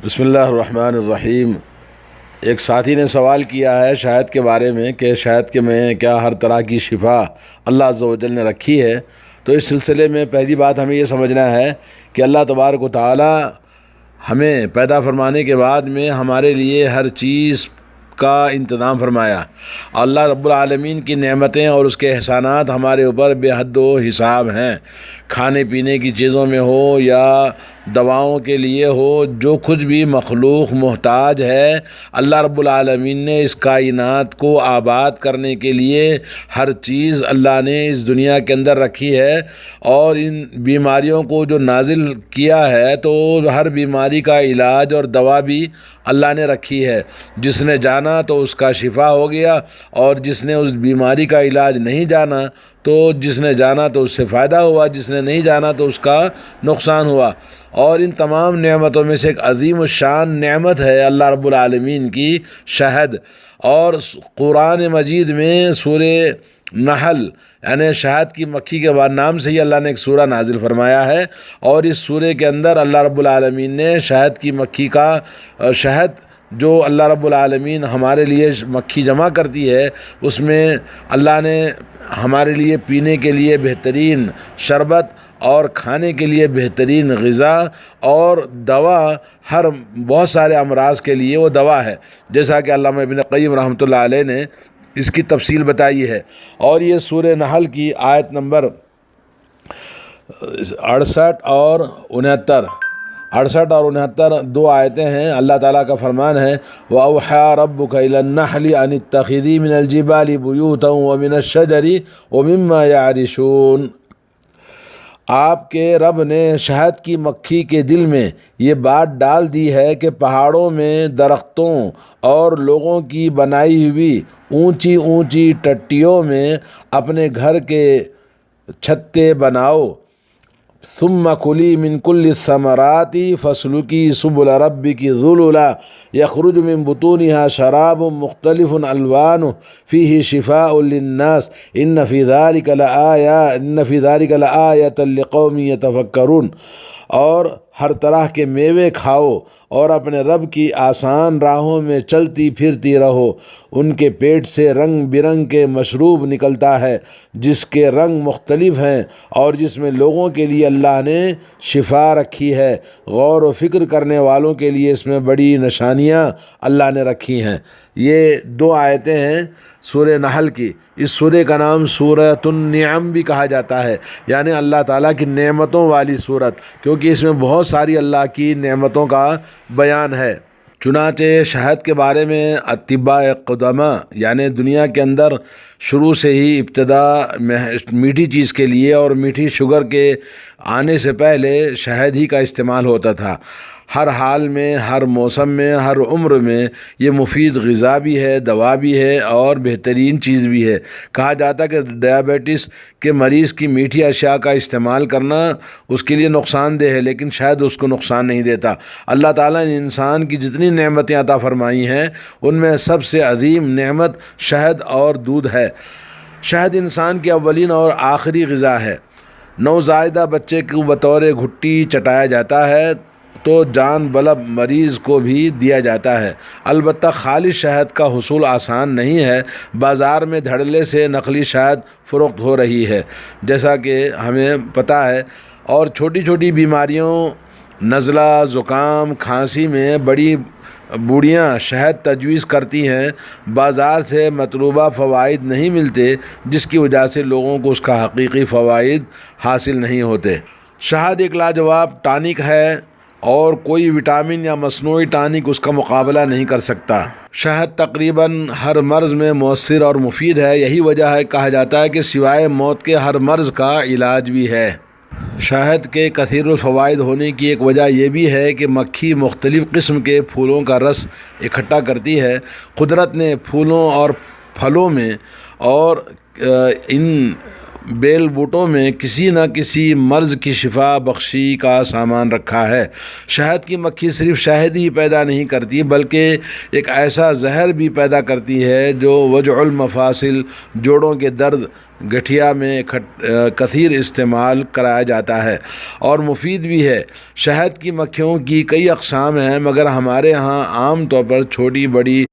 بسم اللہ الرحمن الرحیم۔ ایک ساتھی نے سوال کیا ہے شہد کے بارے میں کہ شہد کے میں کیا ہر طرح کی شفا اللہ عز و جل نے رکھی ہے۔ تو اس سلسلے میں پہلی بات ہمیں یہ سمجھنا ہے کہ اللہ تبارک و تعالی ہمیں پیدا فرمانے کے بعد میں ہمارے لیے ہر چیز کا انتظام فرمایا۔ اللہ رب العالمین کی نعمتیں اور اس کے احسانات ہمارے اوپر بے حد و حساب ہیں۔ کھانے پینے کی چیزوں میں ہو یا دواؤں کے لیے ہو، جو کچھ بھی مخلوق محتاج ہے، اللہ رب العالمین نے اس کائنات کو آباد کرنے کے لیے ہر چیز اللہ نے اس دنیا کے اندر رکھی ہے۔ اور ان بیماریوں کو جو نازل کیا ہے تو ہر بیماری کا علاج اور دوا بھی اللہ نے رکھی ہے۔ جس نے جانا تو اس کا شفا ہو گیا، اور جس نے اس بیماری کا علاج نہیں جانا تو جس نے جانا تو اس سے فائدہ ہوا، جس نے نہیں جانا تو اس کا نقصان ہوا۔ اور ان تمام نعمتوں میں سے ایک عظیم الشان نعمت ہے اللہ رب العالمین کی شہد۔ اور قرآن مجید میں سورہ نحل یعنی شہد کی مکھی کے بعد نام سے ہی اللہ نے ایک سورہ نازل فرمایا ہے، اور اس سورے کے اندر اللہ رب العالمین نے شہد کی مکھی کا شہد جو اللہ رب العالمین ہمارے لیے مکھی جمع کرتی ہے، اس میں اللہ نے ہمارے لیے پینے کے لیے بہترین شربت اور کھانے کے لیے بہترین غذا اور دوا، ہر بہت سارے امراض کے لیے وہ دوا ہے، جیسا کہ علامہ ابن قیم رحمۃ اللہ علیہ نے اس کی تفصیل بتائی ہے۔ اور یہ سورہ نحل کی آیت نمبر 68 اور 69 دو آیتیں ہیں۔ اللہ تعالیٰ کا فرمان ہے وَأَوْحَىٰ رَبُّكَ إِلَى النَّحْلِ أَنِ اتَّخِذِي مِنَ الْجِبَالِ بُيُوتًا وَمِنَ الشَّجَرِ وَمِمَّا يَعْرِشُونَ۔ آپ کے رب نے شہد کی مکھی کے دل میں یہ بات ڈال دی ہے کہ پہاڑوں میں درختوں اور لوگوں کی بنائی ہوئی اونچی اونچی ٹٹیوں میں اپنے گھر کے چھتے بناؤ۔ ثم کلی من کل الثمرات فاسلکی سبل ربک ذللا یخرج من بطونها شراب مختلف الوانه فیہ شفاء للناس ان فی ذلک لآیۃ لقوم یتفکرون۔ اور ہر طرح کے میوے کھاؤ اور اپنے رب کی آسان راہوں میں چلتی پھرتی رہو۔ ان کے پیٹ سے رنگ برنگ کے مشروب نکلتا ہے جس کے رنگ مختلف ہیں، اور جس میں لوگوں کے لیے اللہ نے شفا رکھی ہے۔ غور و فکر کرنے والوں کے لیے اس میں بڑی نشانیاں اللہ نے رکھی ہیں۔ یہ دو آیتیں ہیں سورہ نحل کی۔ اس سورہ کا نام سورۃ النعم بھی کہا جاتا ہے، یعنی اللہ تعالیٰ کی نعمتوں والی سورت، کیونکہ اس میں بہت ساری اللہ کی نعمتوں کا بیان ہے۔ چنانچہ شہد کے بارے میں اطباء قدماء یعنی دنیا کے اندر شروع سے ہی ابتدا میٹھی چیز کے لیے اور میٹھی شوگر کے آنے سے پہلے شہد ہی کا استعمال ہوتا تھا۔ ہر حال میں، ہر موسم میں، ہر عمر میں یہ مفید غذا بھی ہے، دوا بھی ہے اور بہترین چیز بھی ہے۔ کہا جاتا ہے کہ ڈائبٹیس کے مریض کی میٹھی اشیاء کا استعمال کرنا اس کے لیے نقصان دہ ہے، لیکن شاید اس کو نقصان نہیں دیتا۔ اللہ تعالیٰ نے انسان کی جتنی نعمتیں عطا فرمائی ہیں ان میں سب سے عظیم نعمت شہد اور دودھ ہے۔ شہد انسان کی اولین اور آخری غذا ہے۔ نوزائیدہ بچے کو بطور گھٹی چٹایا جاتا ہے تو جان بلب مریض کو بھی دیا جاتا ہے۔ البتہ خالص شہد کا حصول آسان نہیں ہے۔ بازار میں دھڑلے سے نقلی شہد فروخت ہو رہی ہے جیسا کہ ہمیں پتہ ہے، اور چھوٹی چھوٹی بیماریوں نزلہ، زکام، کھانسی میں بڑی بوڑھیاں شہد تجویز کرتی ہیں۔ بازار سے مطلوبہ فوائد نہیں ملتے، جس کی وجہ سے لوگوں کو اس کا حقیقی فوائد حاصل نہیں ہوتے۔ شہد ایک لاجواب ٹانک ہے اور کوئی وٹامن یا مصنوعی ٹانک اس کا مقابلہ نہیں کر سکتا۔ شہد تقریباً ہر مرض میں مؤثر اور مفید ہے۔ یہی وجہ ہے کہا جاتا ہے کہ سوائے موت کے ہر مرض کا علاج بھی ہے۔ شہد کے کثیر الفوائد ہونے کی ایک وجہ یہ بھی ہے کہ مکھی مختلف قسم کے پھولوں کا رس اکٹھا کرتی ہے۔ قدرت نے پھولوں اور پھلوں میں اور ان بیل بوٹوں میں کسی نہ کسی مرض کی شفا بخشی کا سامان رکھا ہے۔ شہد کی مکھی صرف شہد ہی پیدا نہیں کرتی بلکہ ایک ایسا زہر بھی پیدا کرتی ہے جو وجع المفاصل، جوڑوں کے درد گٹھیا میں کثیر استعمال کرایا جاتا ہے اور مفید بھی ہے۔ شہد کی مکھیوں کی کئی اقسام ہیں، مگر ہمارے ہاں عام طور پر چھوٹی بڑی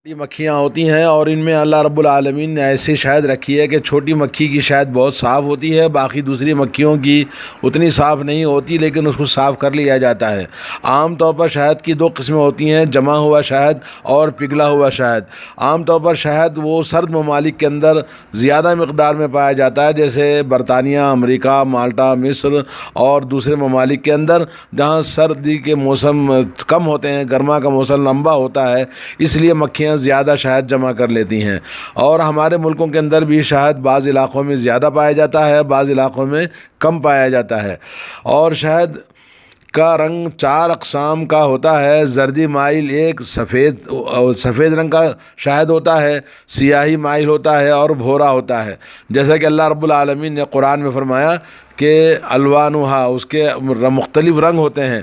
مکھیاں ہوتی ہیں، اور ان میں اللہ رب العالمین نے ایسی شہد رکھی ہے کہ چھوٹی مکھی کی شہد بہت صاف ہوتی ہے، باقی دوسری مکھیوں کی اتنی صاف نہیں ہوتی، لیکن اس کو صاف کر لیا جاتا ہے۔ عام طور پر شہد کی دو قسمیں ہوتی ہیں، جمع ہوا شہد اور پگھلا ہوا شہد۔ عام طور پر شہد وہ سرد ممالک کے اندر زیادہ مقدار میں پایا جاتا ہے، جیسے برطانیہ، امریکہ، مالٹا، مصر اور دوسرے ممالک کے اندر، جہاں سردی کے موسم کم ہوتے ہیں، گرما کا موسم لمبا ہوتا ہے، اس لیے مکھیاں زیادہ شہد جمع کر لیتی ہیں۔ اور ہمارے ملکوں کے اندر بھی شہد بعض علاقوں میں زیادہ پایا جاتا ہے، بعض علاقوں میں کم پایا جاتا ہے۔ اور شہد کا رنگ 4 اقسام کا ہوتا ہے۔ زردی مائل ایک سفید رنگ کا شہد ہوتا ہے، سیاہی مائل ہوتا ہے اور بھورا ہوتا ہے، جیسا کہ اللہ رب العالمین نے قرآن میں فرمایا کہ الوانھا، اس کے مختلف رنگ ہوتے ہیں۔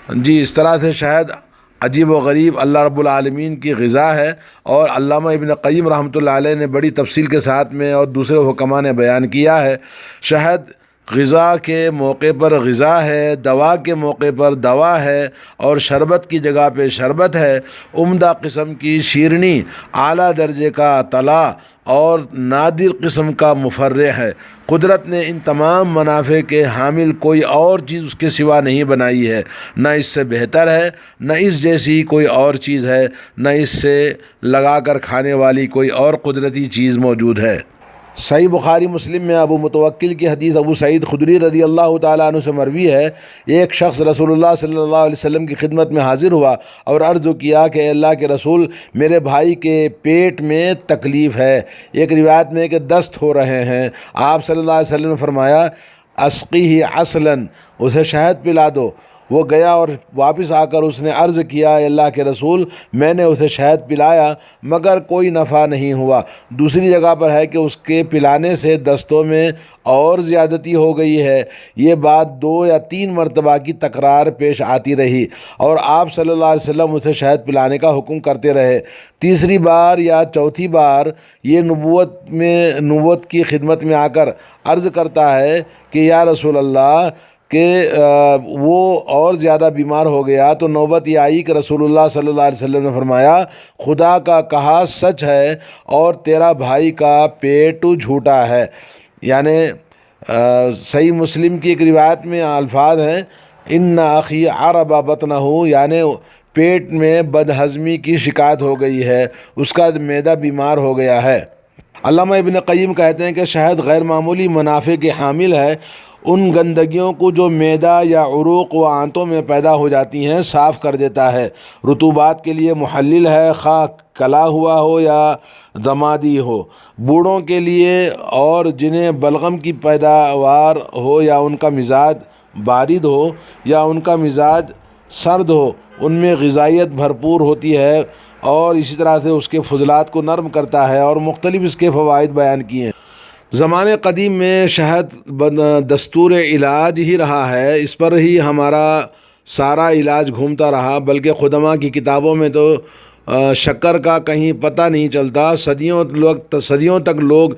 جی، اس طرح سے شہد عجیب و غریب اللہ رب العالمین کی غذا ہے، اور علامہ ابن قیم رحمۃ اللہ علیہ نے بڑی تفصیل کے ساتھ میں اور دوسرے حکماء نے بیان کیا ہے۔ شہد غذا کے موقع پر غذا ہے، دوا کے موقع پر دوا ہے، اور شربت کی جگہ پہ شربت ہے، عمدہ قسم کی شیرنی، اعلیٰ درجے کا طلا اور نادر قسم کا مفرح ہے۔ قدرت نے ان تمام منافع کے حامل کوئی اور چیز اس کے سوا نہیں بنائی ہے، نہ اس سے بہتر ہے، نہ اس جیسی کوئی اور چیز ہے، نہ اس سے لگا کر کھانے والی کوئی اور قدرتی چیز موجود ہے۔ صحیح بخاری مسلم میں ابو متوکل کی حدیث ابو سعید خدری رضی اللہ تعالیٰ عنہ سے مروی ہے، ایک شخص رسول اللہ صلی اللہ علیہ وسلم کی خدمت میں حاضر ہوا اور عرض کیا کہ اے اللہ کے رسول، میرے بھائی کے پیٹ میں تکلیف ہے، ایک روایت میں کہ دست ہو رہے ہیں۔ آپ صلی اللہ علیہ وسلم نے فرمایا اسقیہ عسلا، اسے شہد پلا دو۔ وہ گیا اور واپس آ کر اس نے عرض کیا اے اللہ کے رسول، میں نے اسے شہد پلایا مگر کوئی نفع نہیں ہوا۔ دوسری جگہ پر ہے کہ اس کے پلانے سے دستوں میں اور زیادتی ہو گئی ہے۔ یہ بات 2 یا 3 مرتبہ کی تکرار پیش آتی رہی اور آپ صلی اللہ علیہ وسلم اسے شہد پلانے کا حکم کرتے رہے۔ تیسری بار یا چوتھی بار یہ نبوت کی خدمت میں آ کر عرض کرتا ہے کہ یا رسول اللہ، کہ وہ اور زیادہ بیمار ہو گیا، تو نوبت یہ آئی کہ رسول اللہ صلی اللہ علیہ وسلم نے فرمایا خدا کا کہا سچ ہے اور تیرا بھائی کا پیٹ جھوٹا ہے۔ یعنی صحیح مسلم کی ایک روایت میں الفاظ ہیں ان اخی عرب بطنہ، یعنی پیٹ میں بدہضمی کی شکایت ہو گئی ہے، اس کا معدہ بیمار ہو گیا ہے۔ علامہ ابن قیم کہتے ہیں کہ شہد غیر معمولی منافع کے حامل ہے۔ ان گندگیوں کو جو معدہ یا عروق و آنتوں میں پیدا ہو جاتی ہیں صاف کر دیتا ہے۔ رطوبات کے لیے محلل ہے، خواہ کلا ہوا ہو یا ضمادی ہو۔ بوڑھوں کے لیے اور جنہیں بلغم کی پیداوار ہو یا ان کا مزاج بارد ہو یا ان کا مزاج سرد ہو، ان میں غذائیت بھرپور ہوتی ہے، اور اسی طرح سے اس کے فضلات کو نرم کرتا ہے، اور مختلف اس کے فوائد بیان کیے ہیں۔ زمانے قدیم میں شہد دستور علاج ہی رہا ہے، اس پر ہی ہمارا سارا علاج گھومتا رہا، بلکہ قدماء کی کتابوں میں تو شکر کا کہیں پتہ نہیں چلتا۔ صدیوں تک لوگ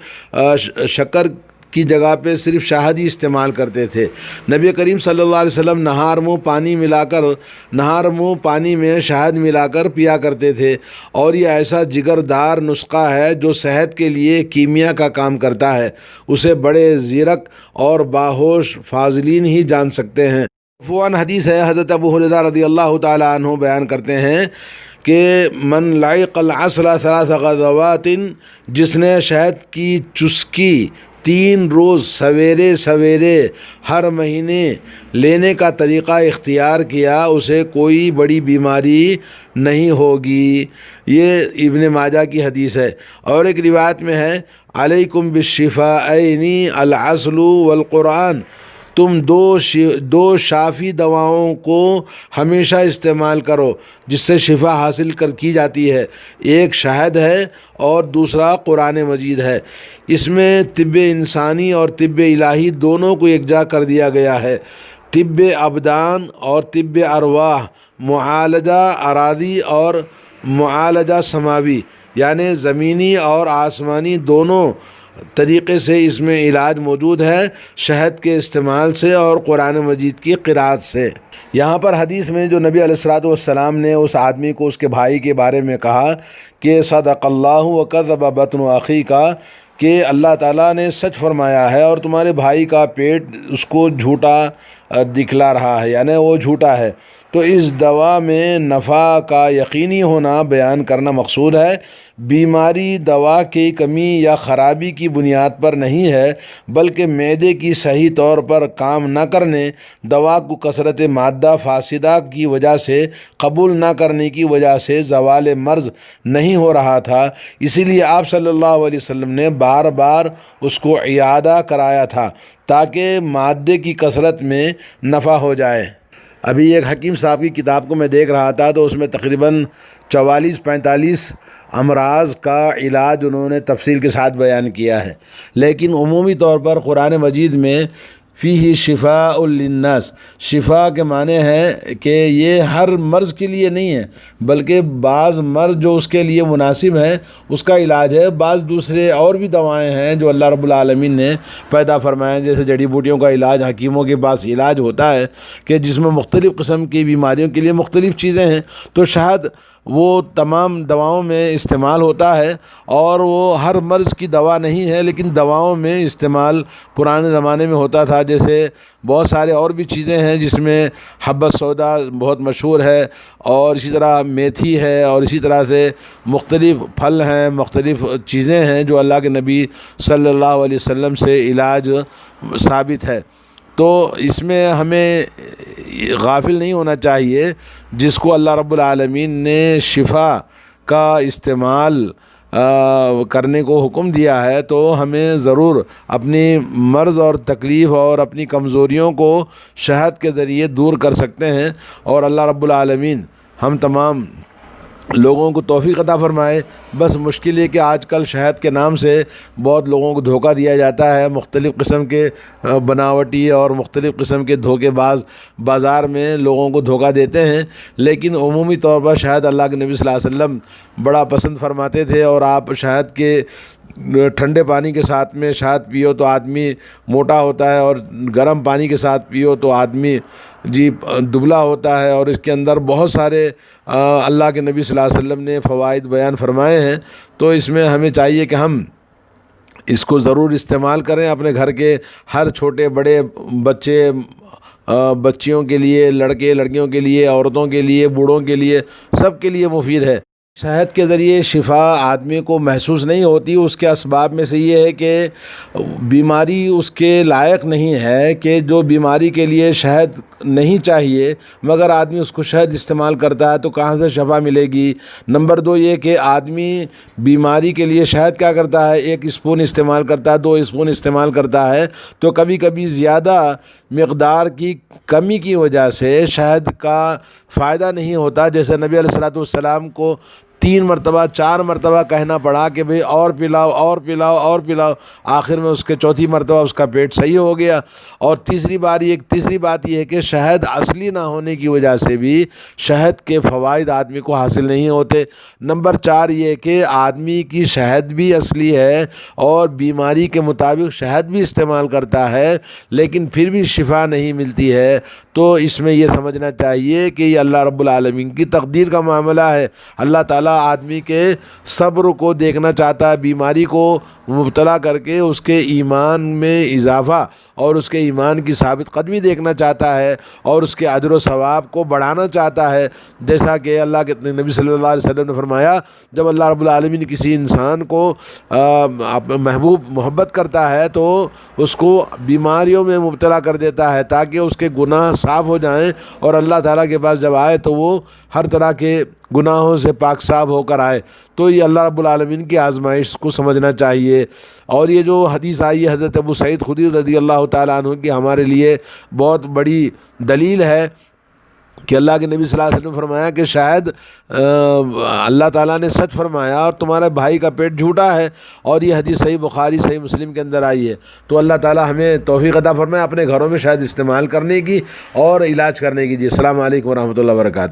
شکر کی جگہ پہ صرف شہد ہی استعمال کرتے تھے۔ نبی کریم صلی اللہ علیہ وسلم نہار منہ پانی میں شہد ملا کر پیا کرتے تھے، اور یہ ایسا جگردار نسخہ ہے جو صحت کے لیے کیمیا کا کام کرتا ہے، اسے بڑے زیرک اور باہوش فاضلین ہی جان سکتے ہیں۔ مرفوعاً حدیث ہے، حضرت ابو ہریرہ رضی اللہ تعالیٰ عنہ بیان کرتے ہیں کہ من لعق العسل 3 غزوات، جس نے شہد کی چسکی 3 روز سویرے ہر مہینے لینے کا طریقہ اختیار کیا، اسے کوئی بڑی بیماری نہیں ہوگی۔ یہ ابن ماجہ کی حدیث ہے۔ اور ایک روایت میں ہے علیکم بالشفاءین العسل والقرآن، تم دو شافی دواؤں کو ہمیشہ استعمال کرو جس سے شفا حاصل کی جاتی ہے، ایک شہد ہے اور دوسرا قرآن مجید ہے۔ اس میں طب انسانی اور طب الہی دونوں کو یکجا کر دیا گیا ہے۔ طب ابدان اور طب ارواح، معالجہ اراضی اور معالجہ سماوی، یعنی زمینی اور آسمانی دونوں طریقے سے اس میں علاج موجود ہے، شہد کے استعمال سے اور قرآن مجید کی قرأت سے۔ یہاں پر حدیث میں جو نبی علیہ الصلوۃ والسلام نے اس آدمی کو اس کے بھائی کے بارے میں کہا کہ صدق اللہ وکذب بطن اخیک، کہ اللہ تعالیٰ نے سچ فرمایا ہے اور تمہارے بھائی کا پیٹ اس کو جھوٹا دکھلا رہا ہے، یعنی وہ جھوٹا ہے، تو اس دوا میں نفع کا یقینی ہونا بیان کرنا مقصود ہے۔ بیماری دوا کی کمی یا خرابی کی بنیاد پر نہیں ہے، بلکہ معدے کی صحیح طور پر کام نہ کرنے، دوا کو کثرت مادہ فاسدہ کی وجہ سے قبول نہ کرنے کی وجہ سے زوال مرض نہیں ہو رہا تھا، اسی لیے آپ صلی اللہ علیہ وسلم نے بار بار اس کو عیادہ کرایا تھا تاکہ مادے کی کثرت میں نفع ہو جائے۔ ابھی ایک حکیم صاحب کی کتاب کو میں دیکھ رہا تھا تو اس میں تقریباً 44-45 امراض کا علاج انہوں نے تفصیل کے ساتھ بیان کیا ہے، لیکن عمومی طور پر قرآن مجید میں فیہ شفاء للناس، شفا کے معنی ہے کہ یہ ہر مرض کے لیے نہیں ہے، بلکہ بعض مرض جو اس کے لیے مناسب ہے اس کا علاج ہے، بعض دوسرے اور بھی دوائیں ہیں جو اللہ رب العالمین نے پیدا فرمائے، جیسے جڑی بوٹیوں کا علاج، حکیموں کے پاس علاج ہوتا ہے کہ جس میں مختلف قسم کی بیماریوں کے لیے مختلف چیزیں ہیں، تو شہد وہ تمام دواؤں میں استعمال ہوتا ہے، اور وہ ہر مرض کی دوا نہیں ہے، لیکن دواؤں میں استعمال پرانے زمانے میں ہوتا تھا۔ جیسے بہت سارے اور بھی چیزیں ہیں جس میں حبۃ سودا بہت مشہور ہے، اور اسی طرح میتھی ہے، اور اسی طرح سے مختلف پھل ہیں، مختلف چیزیں ہیں جو اللہ کے نبی صلی اللہ علیہ وسلم سے علاج ثابت ہے۔ تو اس میں ہمیں غافل نہیں ہونا چاہیے، جس کو اللہ رب العالمین نے شفا کا استعمال کرنے کو حکم دیا ہے، تو ہمیں ضرور اپنی مرض اور تکلیف اور اپنی کمزوریوں کو شہد کے ذریعے دور کر سکتے ہیں، اور اللہ رب العالمین ہم تمام لوگوں کو توفیق عطا فرمائے۔ بس مشکل یہ کہ آج کل شہد کے نام سے بہت لوگوں کو دھوکہ دیا جاتا ہے، مختلف قسم کے بناوٹی اور مختلف قسم کے دھوکے باز بازار میں لوگوں کو دھوکہ دیتے ہیں، لیکن عمومی طور پر شہد اللہ کے نبی صلی اللہ علیہ وسلم بڑا پسند فرماتے تھے، اور آپ شہد کے ٹھنڈے پانی کے ساتھ میں شہد پیو تو آدمی موٹا ہوتا ہے، اور گرم پانی کے ساتھ پیو تو آدمی دبلا ہوتا ہے، اور اس کے اندر بہت سارے اللہ کے نبی صلی اللہ علیہ وسلم نے فوائد بیان فرمائے ہیں۔ تو اس میں ہمیں چاہیے کہ ہم اس کو ضرور استعمال کریں، اپنے گھر کے ہر چھوٹے بڑے بچے بچیوں کے لیے، لڑکے لڑکیوں کے لیے، عورتوں کے لیے، بوڑھوں کے لیے، سب کے لیے مفید ہے۔ شہد کے ذریعے شفا آدمی کو محسوس نہیں ہوتی، اس کے اسباب میں سے یہ ہے کہ بیماری اس کے لائق نہیں ہے، کہ جو بیماری کے لیے شہد نہیں چاہیے مگر آدمی اس کو شہد استعمال کرتا ہے تو کہاں سے شفا ملے گی۔ نمبر 2 یہ کہ آدمی بیماری کے لیے شہد کیا کرتا ہے، 1 اسپون استعمال کرتا ہے، 2 اسپون استعمال کرتا ہے، تو کبھی کبھی زیادہ مقدار کی کمی کی وجہ سے شہد کا فائدہ نہیں ہوتا، جیسے نبی علیہ الصلوۃ والسلام کو 3 مرتبہ 4 مرتبہ کہنا پڑا کہ بھئی اور پلاؤ اور پلاؤ اور پلاؤ، آخر میں اس کے چوتھی مرتبہ اس کا پیٹ صحیح ہو گیا۔ اور تیسری بات یہ ہے کہ شہد اصلی نہ ہونے کی وجہ سے بھی شہد کے فوائد آدمی کو حاصل نہیں ہوتے۔ نمبر 4 یہ کہ آدمی کی شہد بھی اصلی ہے اور بیماری کے مطابق شہد بھی استعمال کرتا ہے، لیکن پھر بھی شفا نہیں ملتی ہے، تو اس میں یہ سمجھنا چاہیے کہ یہ اللہ رب العالمین کی تقدیر کا معاملہ ہے۔ اللہ تعالیٰ آدمی کے صبر کو دیکھنا چاہتا ہے، بیماری کو مبتلا کر کے اس کے ایمان میں اضافہ اور اس کے ایمان کی ثابت قدمی دیکھنا چاہتا ہے، اور اس کے اجر و ثواب کو بڑھانا چاہتا ہے، جیسا کہ اللہ کے نبی صلی اللہ علیہ وسلم نے فرمایا، جب اللہ رب العالمین کسی انسان کو محبت کرتا ہے تو اس کو بیماریوں میں مبتلا کر دیتا ہے تاکہ اس کے گناہ صاف ہو جائیں، اور اللہ تعالیٰ کے پاس جب آئے تو وہ ہر طرح کے گناہوں سے پاک صاف ہو کر آئے۔ تو یہ اللہ رب العالمین کی آزمائش کو سمجھنا چاہیے۔ اور یہ جو حدیث آئی ہے حضرت ابو سعید خدری رضی اللہ تعالیٰ عنہ کی، ہمارے لیے بہت بڑی دلیل ہے کہ اللہ کے نبی صلی اللہ علیہ وسلم نے فرمایا کہ شاید اللہ تعالیٰ نے سچ فرمایا اور تمہارے بھائی کا پیٹ جھوٹا ہے، اور یہ حدیث صحیح بخاری صحیح مسلم کے اندر آئی ہے۔ تو اللہ تعالیٰ ہمیں توفیق عطا فرمائے اپنے گھروں میں شاید استعمال کرنے کی اور علاج کرنے کی۔ جی السلام علیکم ورحمۃ اللہ وبرکاتہ۔